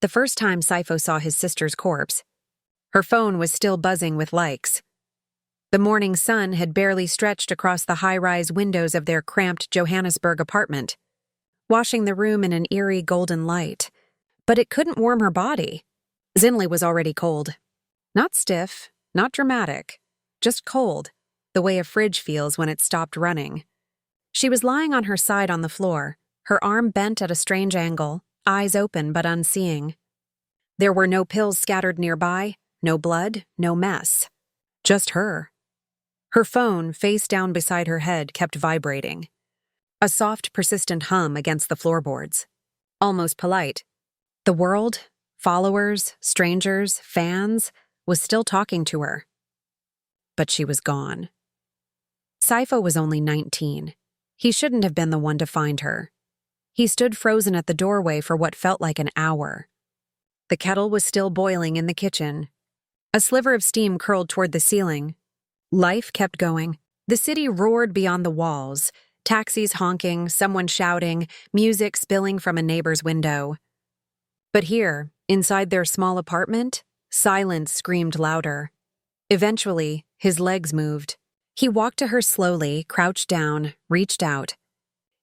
The first time Sipho saw his sister's corpse, her phone was still buzzing with likes. The morning sun had barely stretched across the high-rise windows of their cramped Johannesburg apartment, washing the room in an eerie golden light. But it couldn't warm her body. Zinhle was already cold. Not stiff, not dramatic, just cold, the way a fridge feels when it's stopped running. She was lying on her side on the floor, her arm bent at a strange angle, eyes open but unseeing. There were no pills scattered nearby, no blood, no mess. Just her. Her phone, face down beside her head, kept vibrating. A soft, persistent hum against the floorboards. Almost polite. The world, followers, strangers, fans, was still talking to her. But she was gone. Sipho was only 19. He shouldn't have been the one to find her. He stood frozen at the doorway for what felt like an hour. The kettle was still boiling in the kitchen. A sliver of steam curled toward the ceiling. Life kept going. The city roared beyond the walls, taxis honking, someone shouting, music spilling from a neighbor's window. But here, inside their small apartment, silence screamed louder. Eventually, his legs moved. He walked to her slowly, crouched down, reached out.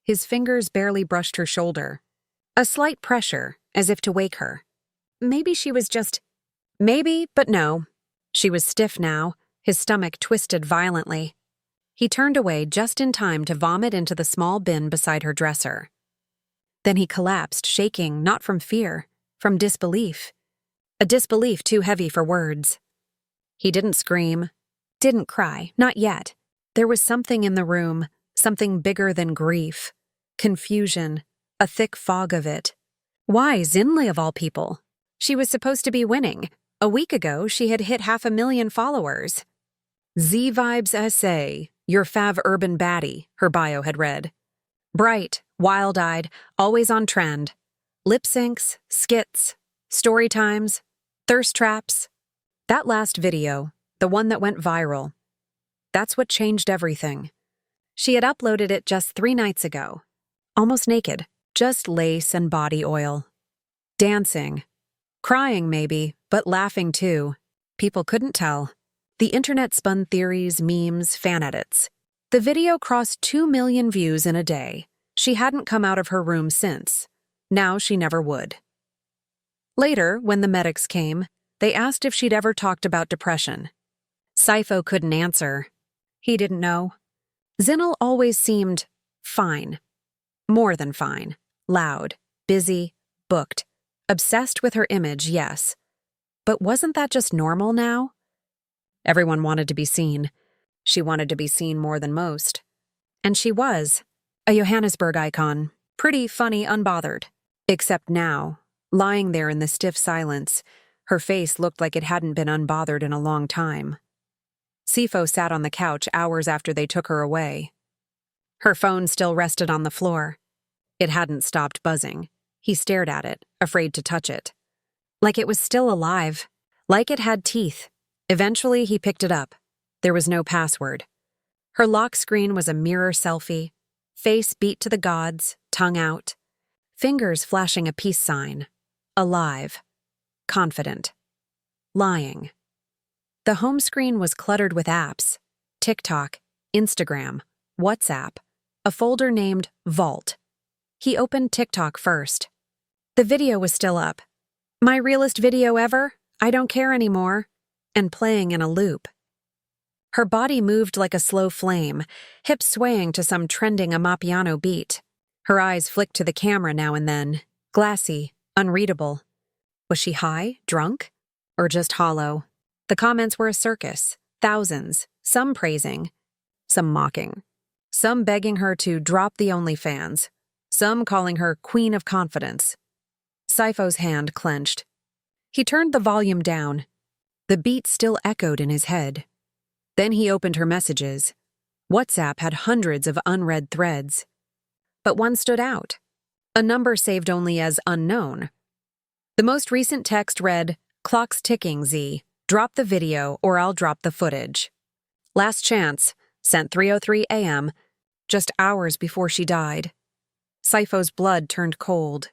His fingers barely brushed her shoulder. A slight pressure, as if to wake her. Maybe she was just... Maybe, but no. She was stiff now, his stomach twisted violently. He turned away just in time to vomit into the small bin beside her dresser. Then he collapsed, shaking, not from fear, from disbelief. A disbelief too heavy for words. He didn't scream, didn't cry, not yet. There was something in the room, something bigger than grief. Confusion, a thick fog of it. Why Zinhle of all people? She was supposed to be winning. A week ago, she had hit 500,000 followers. Z-Vibes SA, your fav urban baddie, her bio had read. Bright, wild-eyed, always on trend. Lip syncs, skits, story times, thirst traps. That last video, the one that went viral, that's what changed everything. She had uploaded it just 3 nights ago. Almost naked, just lace and body oil. Dancing. Crying maybe, but laughing too. People couldn't tell. The internet spun theories, memes, fan edits. The video crossed 2 million views in a day. She hadn't come out of her room since. Now she never would. Later, when the medics came, they asked if she'd ever talked about depression. Sipho couldn't answer. He didn't know. Zinhle always seemed fine. More than fine. Loud, busy, booked. Obsessed with her image, yes. But wasn't that just normal now? Everyone wanted to be seen. She wanted to be seen more than most. And she was. A Johannesburg icon. Pretty, funny, unbothered. Except now, lying there in the stiff silence, her face looked like it hadn't been unbothered in a long time. Sipho sat on the couch hours after they took her away. Her phone still rested on the floor. It hadn't stopped buzzing. He stared at it, afraid to touch it. Like it was still alive. Like it had teeth. Eventually, he picked it up. There was no password. Her lock screen was a mirror selfie. Face beat to the gods, tongue out. Fingers flashing a peace sign. Alive. Confident. Lying. The home screen was cluttered with apps. TikTok, Instagram, WhatsApp, a folder named Vault. He opened TikTok first. The video was still up. My realest video ever? I don't care anymore. And playing in a loop. Her body moved like a slow flame, hips swaying to some trending Amapiano beat. Her eyes flicked to the camera now and then, glassy, unreadable. Was she high, drunk, or just hollow? The comments were a circus, thousands, some praising, some mocking, some begging her to drop the OnlyFans, some calling her Queen of Confidence. Sipho's hand clenched. He turned the volume down. The beat still echoed in his head. Then he opened her messages. WhatsApp had hundreds of unread threads. But one stood out. A number saved only as unknown. The most recent text read, "Clock's ticking, Z. Drop the video or I'll drop the footage. Last chance, sent 3:03 a.m., just hours before she died." Sipho's blood turned cold.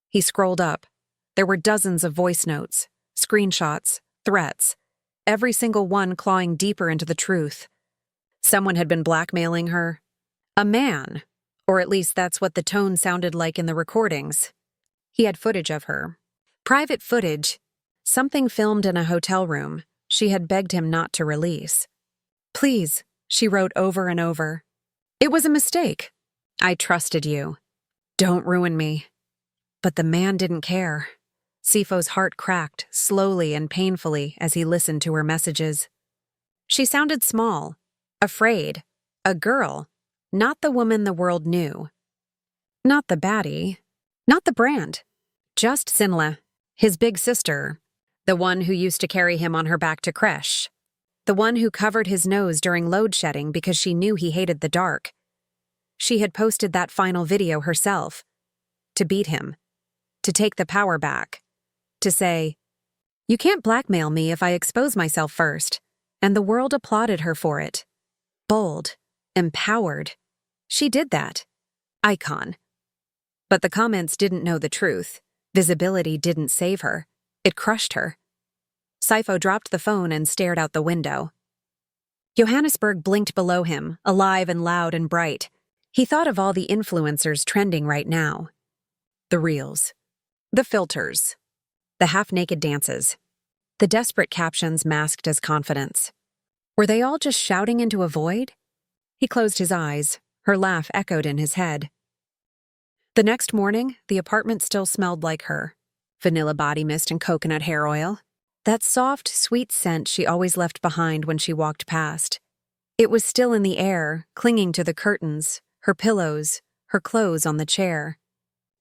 He scrolled up. There were dozens of voice notes, screenshots, threats, every single one clawing deeper into the truth. Someone had been blackmailing her. A man, or at least that's what the tone sounded like in the recordings. He had footage of her. Private footage. Something filmed in a hotel room she had begged him not to release. "Please," she wrote over and over. "It was a mistake. I trusted you. Don't ruin me." But the man didn't care. Sipho's heart cracked slowly and painfully as he listened to her messages. She sounded small, afraid, a girl, not the woman the world knew. Not the baddie, not the brand, just Zinhle, his big sister, the one who used to carry him on her back to creche, the one who covered his nose during load shedding because she knew he hated the dark. She had posted that final video herself, to beat him, to take the power back, to say, "You can't blackmail me if I expose myself first," and the world applauded her for it. Bold, empowered. She did that. Icon. But the comments didn't know the truth. Visibility didn't save her. It crushed her. Sipho dropped the phone and stared out the window. Johannesburg blinked below him, alive and loud and bright. He thought of all the influencers trending right now. The reels. The filters. The half-naked dances. The desperate captions masked as confidence. Were they all just shouting into a void? He closed his eyes. Her laugh echoed in his head. The next morning, the apartment still smelled like her. Vanilla body mist and coconut hair oil. That soft, sweet scent she always left behind when she walked past. It was still in the air, clinging to the curtains, her pillows, her clothes on the chair.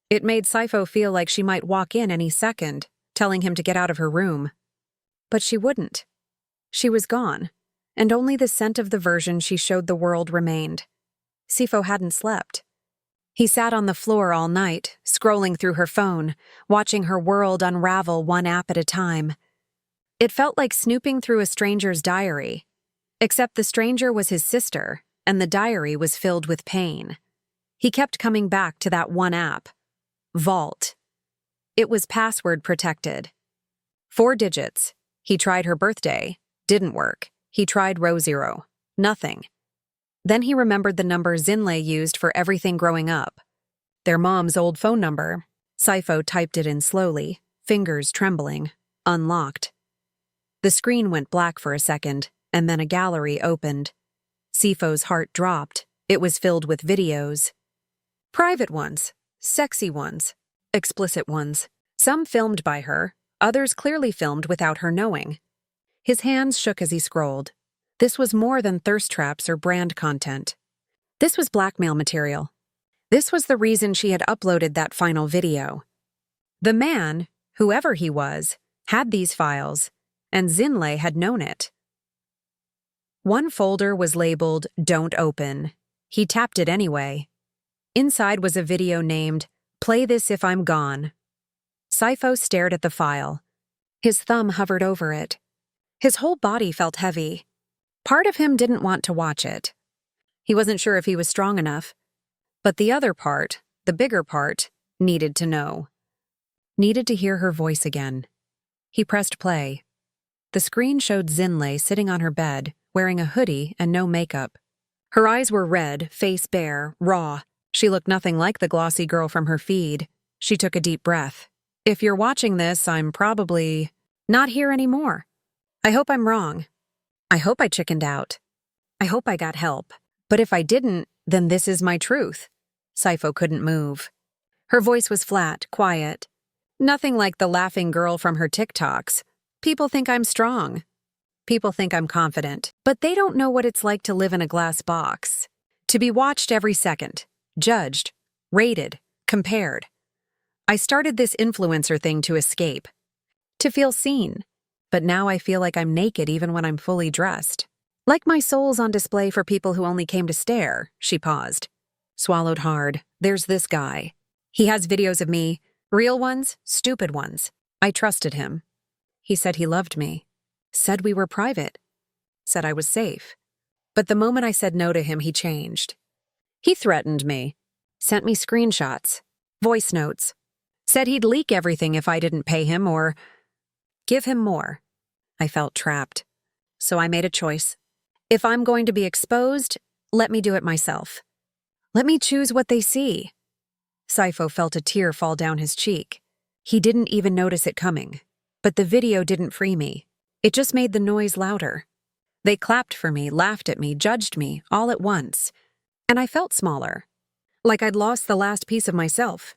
It made Sipho feel like she might walk in any second, telling him to get out of her room. But she wouldn't. She was gone, and only the scent of the version she showed the world remained. Sipho hadn't slept. He sat on the floor all night, scrolling through her phone, watching her world unravel one app at a time. It felt like snooping through a stranger's diary, except the stranger was his sister, and the diary was filled with pain. He kept coming back to that one app. Vault. It was password protected. 4 digits. He tried her birthday. Didn't work. He tried row 0. Nothing. Then he remembered the number Zinhle used for everything growing up. Their mom's old phone number. Sipho typed it in slowly, fingers trembling, unlocked. The screen went black for a second, and then a gallery opened. Sipho's heart dropped. It was filled with videos. Private ones, sexy ones, explicit ones. Some filmed by her, others clearly filmed without her knowing. His hands shook as he scrolled. This was more than thirst traps or brand content. This was blackmail material. This was the reason she had uploaded that final video. The man, whoever he was, had these files, and Zinhle had known it. One folder was labeled "Don't Open." He tapped it anyway. Inside was a video named "Play This If I'm Gone." Sipho stared at the file. His thumb hovered over it. His whole body felt heavy. Part of him didn't want to watch it. He wasn't sure if he was strong enough. But the other part, the bigger part, needed to know. Needed to hear her voice again. He pressed play. The screen showed Zinhle sitting on her bed, wearing a hoodie and no makeup. Her eyes were red, face bare, raw. She looked nothing like the glossy girl from her feed. She took a deep breath. "If you're watching this, I'm probably not here anymore. I hope I'm wrong. I hope I chickened out. I hope I got help. But if I didn't, then this is my truth." Sipho couldn't move. Her voice was flat, quiet. Nothing like the laughing girl from her TikToks. People think I'm strong. People think I'm confident. But they don't know what it's like to live in a glass box. To be watched every second. Judged. Rated. Compared. I started this influencer thing to escape. To feel seen. But now I feel like I'm naked even when I'm fully dressed. Like my soul's on display for people who only came to stare. She paused. Swallowed hard. There's this guy. He has videos of me. Real ones, stupid ones. I trusted him. He said he loved me. Said we were private. Said I was safe. But the moment I said no to him, he changed. He threatened me. Sent me screenshots. Voice notes. Said he'd leak everything if I didn't pay him or give him more. I felt trapped. So I made a choice. If I'm going to be exposed, let me do it myself. Let me choose what they see. Sipho felt a tear fall down his cheek. He didn't even notice it coming. But the video didn't free me. It just made the noise louder. They clapped for me, laughed at me, judged me, all at once. And I felt smaller. Like I'd lost the last piece of myself.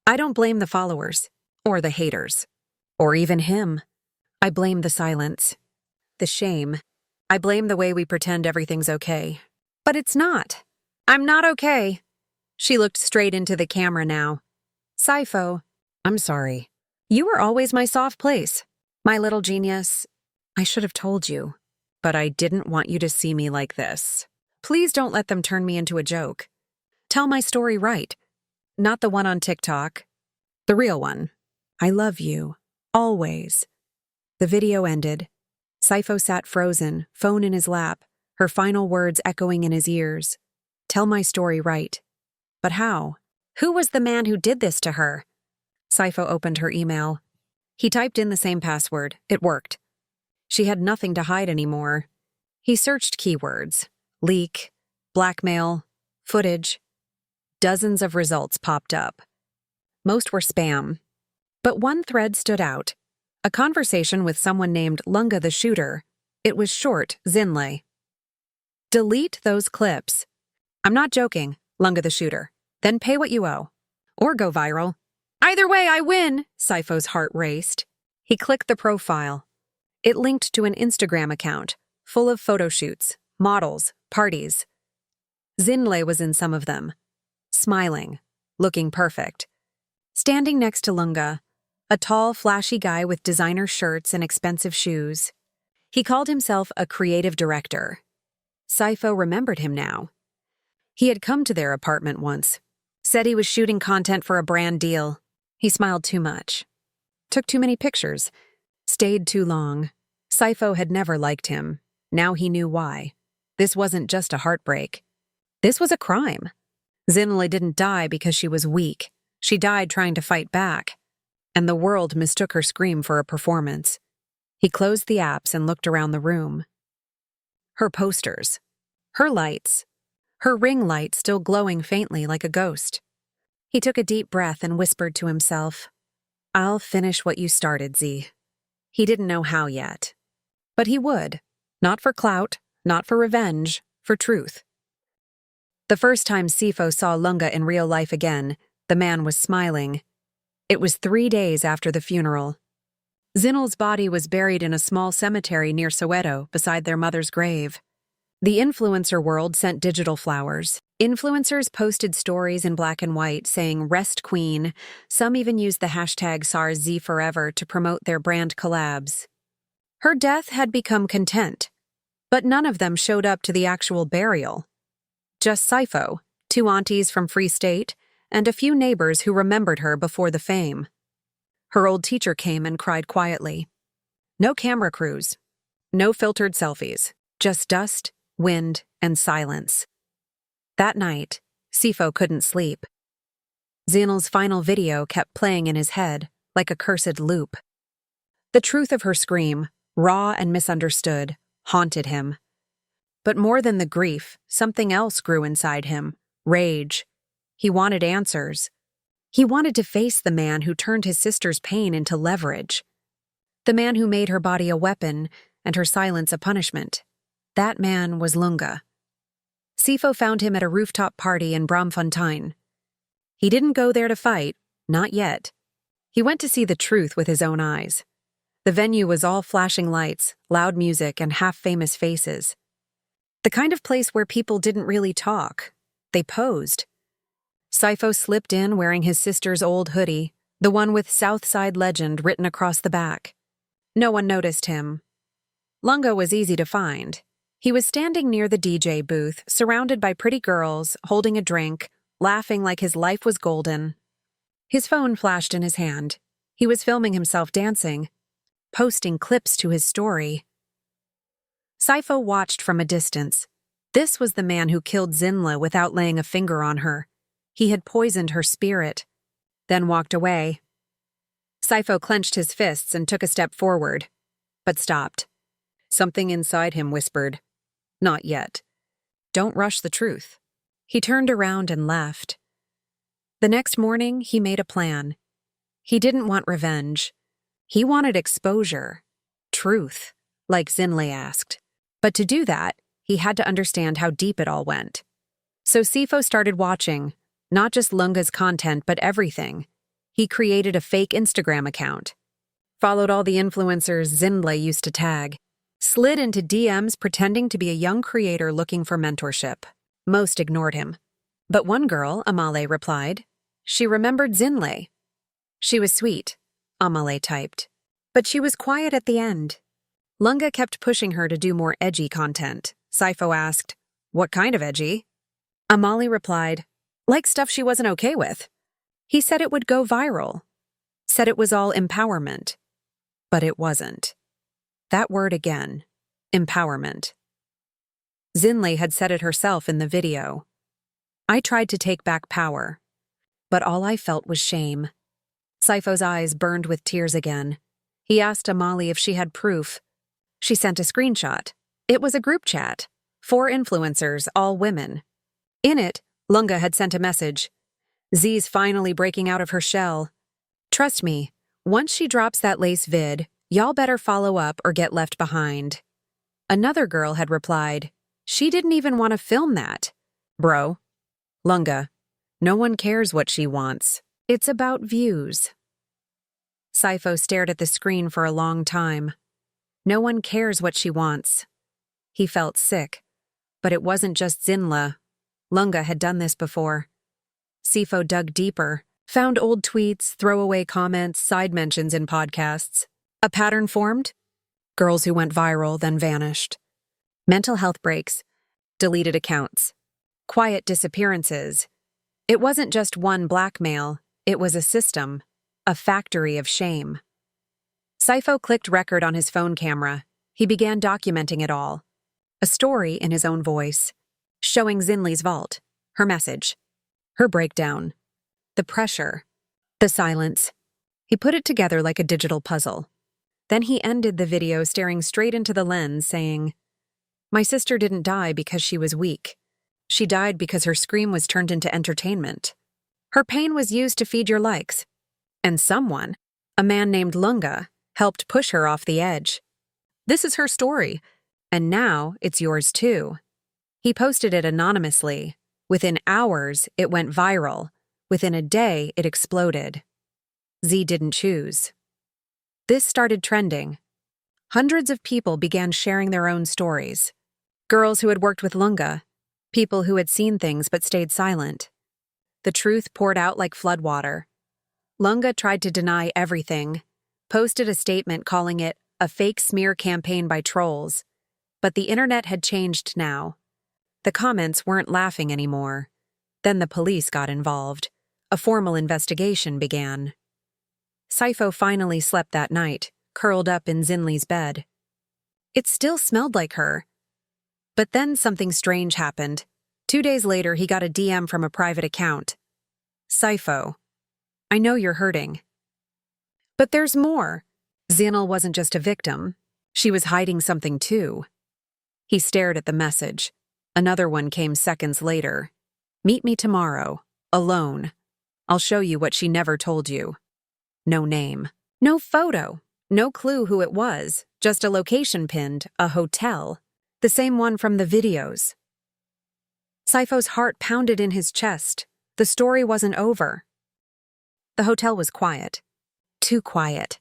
I don't blame the followers, or the haters, or even him. I blame the silence, the shame. I blame the way we pretend everything's okay. But it's not. I'm not okay. She looked straight into the camera now. Sipho, I'm sorry. You were always my soft place. My little genius. I should have told you. But I didn't want you to see me like this. Please don't let them turn me into a joke. Tell my story right. Not the one on TikTok. The real one. I love you. Always. The video ended. Sipho sat frozen, phone in his lap, her final words echoing in his ears. Tell my story right. But how? Who was the man who did this to her? Sipho opened her email. He typed in the same password. It worked. She had nothing to hide anymore. He searched keywords. Leak, blackmail, footage. Dozens of results popped up. Most were spam. But one thread stood out. A conversation with someone named Lunga the shooter. It was short, Zinhle. Delete those clips. I'm not joking, Lunga the shooter. Then pay what you owe. Or go viral. Either way, I win, Sipho's heart raced. He clicked the profile. It linked to an Instagram account, full of photo shoots, models, parties. Zinhle was in some of them. Smiling, looking perfect. Standing next to Lunga, a tall, flashy guy with designer shirts and expensive shoes. He called himself a creative director. Sipho remembered him now. He had come to their apartment once. Said he was shooting content for a brand deal. He smiled too much. Took too many pictures. Stayed too long. Sipho had never liked him. Now he knew why. This wasn't just a heartbreak. This was a crime. Zinhle didn't die because she was weak. She died trying to fight back. And the world mistook her scream for a performance. He closed the apps and looked around the room. Her posters. Her lights. Her ring light still glowing faintly like a ghost. He took a deep breath and whispered to himself, I'll finish what you started, Z. He didn't know how yet. But he would. Not for clout, not for revenge, for truth. The first time Sipho saw Lunga in real life again, the man was smiling. It was 3 days after the funeral. Zinhle's body was buried in a small cemetery near Soweto beside their mother's grave. The influencer world sent digital flowers. Influencers posted stories in black and white saying "Rest Queen." Some even used the hashtag #SarsZforever to promote their brand collabs. Her death had become content, but none of them showed up to the actual burial. Just Sipho, 2 aunties from Free State, and a few neighbors who remembered her before the fame. Her old teacher came and cried quietly. No camera crews. No filtered selfies. Just dust, wind, and silence. That night, Sipho couldn't sleep. Zinhle's final video kept playing in his head, like a cursed loop. The truth of her scream, raw and misunderstood, haunted him. But more than the grief, something else grew inside him, rage. He wanted answers. He wanted to face the man who turned his sister's pain into leverage. The man who made her body a weapon and her silence a punishment. That man was Lunga. Sipho found him at a rooftop party in Braamfontein. He didn't go there to fight, not yet. He went to see the truth with his own eyes. The venue was all flashing lights, loud music, and half-famous faces. The kind of place where people didn't really talk. They posed. Sipho slipped in wearing his sister's old hoodie, the one with Southside Legend written across the back. No one noticed him. Lunga was easy to find. He was standing near the DJ booth, surrounded by pretty girls, holding a drink, laughing like his life was golden. His phone flashed in his hand. He was filming himself dancing, posting clips to his story. Sipho watched from a distance. This was the man who killed Zinhle without laying a finger on her. He had poisoned her spirit. then walked away. Sipho clenched his fists and took a step forward, but stopped. Something inside him whispered, "Not yet. Don't rush the truth." He turned around and left. The next morning, he made a plan. He didn't want revenge. He wanted exposure, truth, like Zinhle asked. But to do that, he had to understand how deep it all went. So Sipho started watching, not just Lunga's content, but everything. He created a fake Instagram account, followed all the influencers Zinhle used to tag, slid into DMs pretending to be a young creator looking for mentorship. Most ignored him. But one girl, Amale, replied. She remembered Zinhle. She was sweet, Amale typed. But she was quiet at the end. Lunga kept pushing her to do more edgy content. Sipho asked, "What kind of edgy?" Amale replied, "Like stuff she wasn't okay with." He said it would go viral. Said it was all empowerment. But it wasn't. That word again. Empowerment. Zinhle had said it herself in the video. I tried to take back power, but all I felt was shame. Sipho's eyes burned with tears again. He asked Amale if she had proof. She sent a screenshot. It was a group chat. 4 influencers, all women. In it, Lunga had sent a message. Z's finally breaking out of her shell. Trust me, once she drops that lace vid, y'all better follow up or get left behind. Another girl had replied, she didn't even want to film that. Bro. Lunga. No one cares what she wants. It's about views. Sipho stared at the screen for a long time. No one cares what she wants. He felt sick. But it wasn't just Zinhle. Lunga had done this before. Sipho dug deeper, found old tweets, throwaway comments, side mentions in podcasts. A pattern formed? Girls who went viral, then vanished. Mental health breaks. Deleted accounts. Quiet disappearances. It wasn't just one blackmail, it was a system, a factory of shame. Sipho clicked record on his phone camera. He began documenting it all. A story in his own voice, showing Zinhle's vault, her message, her breakdown, the pressure, the silence. He put it together like a digital puzzle. Then he ended the video staring straight into the lens, saying, "My sister didn't die because she was weak. She died because her scream was turned into entertainment. Her pain was used to feed your likes. And someone, a man named Lunga, helped push her off the edge. This is her story, and now it's yours too." He posted it anonymously. Within hours, it went viral. Within a day, it exploded. Z didn't choose. This started trending. Hundreds of people began sharing their own stories. Girls who had worked with Lunga, people who had seen things but stayed silent. The truth poured out like floodwater. Lunga tried to deny everything, posted a statement calling it a fake smear campaign by trolls. But the internet had changed now. The comments weren't laughing anymore. Then the police got involved. A formal investigation began. Sipho finally slept that night, curled up in Zinhle's bed. It still smelled like her. But then something strange happened. 2 days later, he got a DM from a private account. Sipho, I know you're hurting. But there's more. Zinhle wasn't just a victim. She was hiding something too. He stared at the message. Another one came seconds later. Meet me tomorrow, alone. I'll show you what she never told you. No name, no photo, no clue who it was, just a location pinned, a hotel, the same one from the videos. Sipho's heart pounded in his chest. The story wasn't over. The hotel was quiet. Too quiet.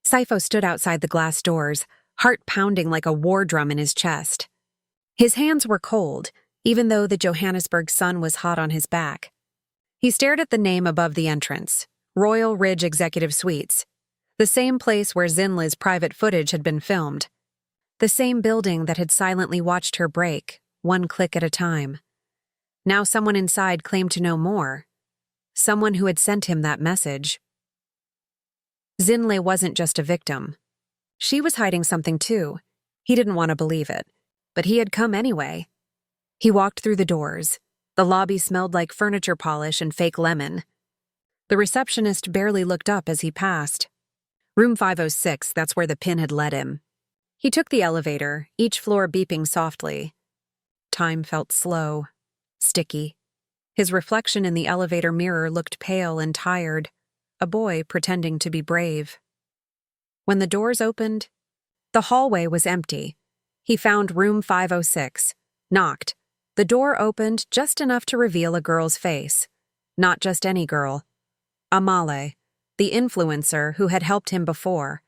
Sipho stood outside the glass doors, heart pounding like a war drum in his chest. His hands were cold, even though the Johannesburg sun was hot on his back. He stared at the name above the entrance, Royal Ridge Executive Suites, the same place where Zinhle's private footage had been filmed, the same building that had silently watched her break, one click at a time. Now someone inside claimed to know more, someone who had sent him that message. Zinhle wasn't just a victim. She was hiding something too. He didn't want to believe it, but he had come anyway. He walked through the doors. The lobby smelled like furniture polish and fake lemon. The receptionist barely looked up as he passed. Room 506, that's where the pin had led him. He took the elevator, each floor beeping softly. Time felt slow, sticky. His reflection in the elevator mirror looked pale and tired, a boy pretending to be brave. When the doors opened, the hallway was empty. He found room 506, knocked. The door opened just enough to reveal a girl's face. Not just any girl. Amale, the influencer who had helped him before.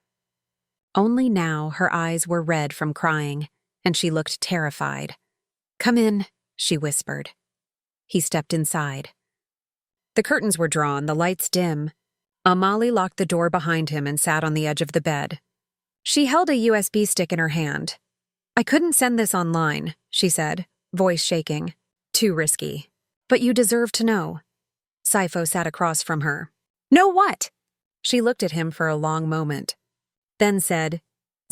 Only now her eyes were red from crying, and she looked terrified. "Come in," she whispered. He stepped inside. The curtains were drawn, the lights dim. Amale locked the door behind him and sat on the edge of the bed. She held a USB stick in her hand. "I couldn't send this online," she said, voice shaking. "Too risky. But you deserve to know." Sipho sat across from her. "Know what?" She looked at him for a long moment, then said,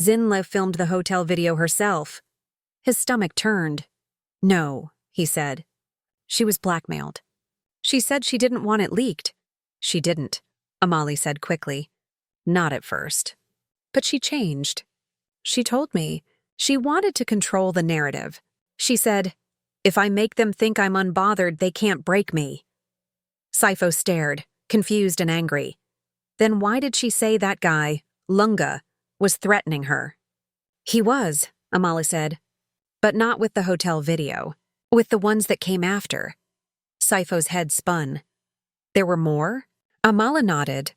"Zinhle filmed the hotel video herself." His stomach turned. "No," he said. "She was blackmailed. She said she didn't want it leaked." "She didn't," Amale said quickly. "Not at first. But she changed. She told me she wanted to control the narrative. She said, 'If I make them think I'm unbothered, they can't break me.'" Sipho stared, confused and angry. Then why did she say that guy, Lunga, was threatening her? "He was," Amale said. "But not with the hotel video. With the ones that came after." Sipho's head spun. "There were more?" Amale nodded.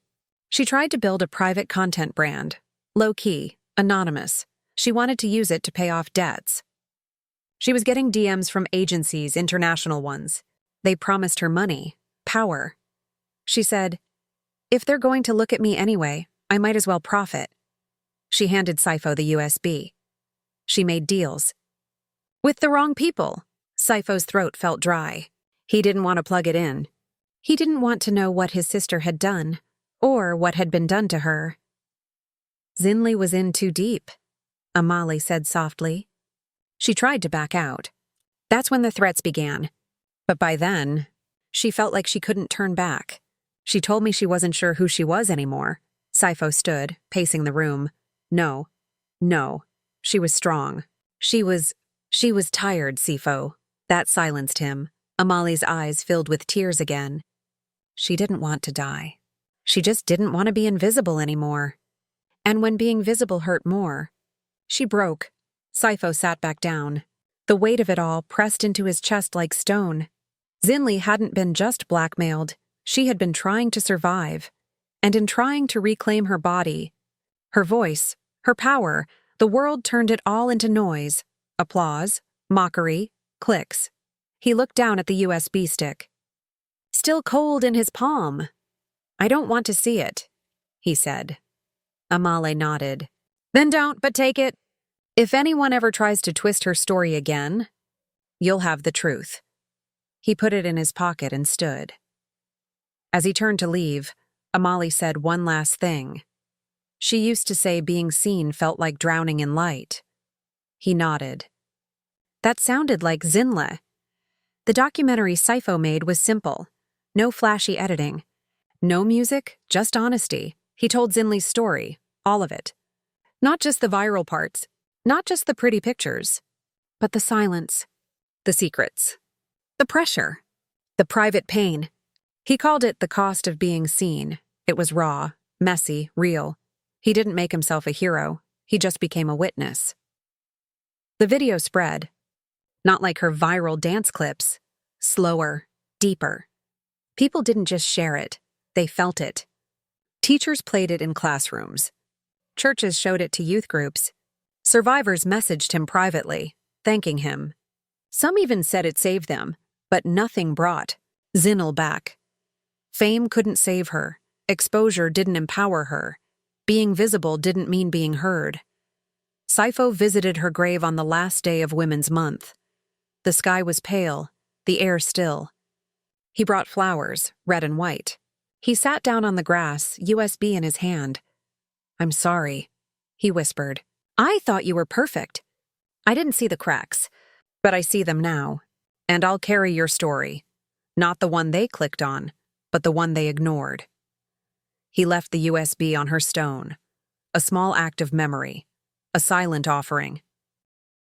She tried to build a private content brand. Low-key, anonymous. She wanted to use it to pay off debts. She was getting DMs from agencies, international ones. They promised her money, power. She said, "If they're going to look at me anyway, I might as well profit." She handed Sipho the USB. She made deals. With the wrong people. Sipho's throat felt dry. He didn't want to plug it in. He didn't want to know what his sister had done, or what had been done to her. "Zinhle was in too deep," Amale said softly. She tried to back out. That's when the threats began. But by then, she felt like she couldn't turn back. "She told me she wasn't sure who she was anymore." Sipho stood, pacing the room. No. She was strong. She was tired, Sipho. That silenced him. Amale's eyes filled with tears again. She didn't want to die. She just didn't want to be invisible anymore. And when being visible hurt more, she broke. Sipho sat back down. The weight of it all pressed into his chest like stone. Zinhle hadn't been just blackmailed. She had been trying to survive. And in trying to reclaim her body, her voice, her power, the world turned it all into noise. Applause, mockery, clicks. He looked down at the USB stick. Still cold in his palm. "I don't want to see it," he said. Amale nodded. "Then don't, but take it. If anyone ever tries to twist her story again, you'll have the truth." He put it in his pocket and stood. As he turned to leave, Amale said one last thing. She used to say being seen felt like drowning in light. He nodded. That sounded like Zinhle. The documentary Sipho made was simple. No flashy editing. No music, just honesty. He told Zinhle's story, all of it. Not just the viral parts, not just the pretty pictures, but the silence, the secrets, the pressure, the private pain. He called it the cost of being seen. It was raw, messy, real. He didn't make himself a hero. He just became a witness. The video spread. Not like her viral dance clips. Slower, deeper. People didn't just share it. They felt it. Teachers played it in classrooms. Churches showed it to youth groups. Survivors messaged him privately, thanking him. Some even said it saved them, but nothing brought Zinhle back. Fame couldn't save her. Exposure didn't empower her. Being visible didn't mean being heard. Sipho visited her grave on the last day of Women's Month. The sky was pale, the air still. He brought flowers, red and white. He sat down on the grass, USB in his hand. "I'm sorry," he whispered. "I thought you were perfect. I didn't see the cracks, but I see them now. And I'll carry your story. Not the one they clicked on, but the one they ignored. He left the USB on her stone, a small act of memory, a silent offering.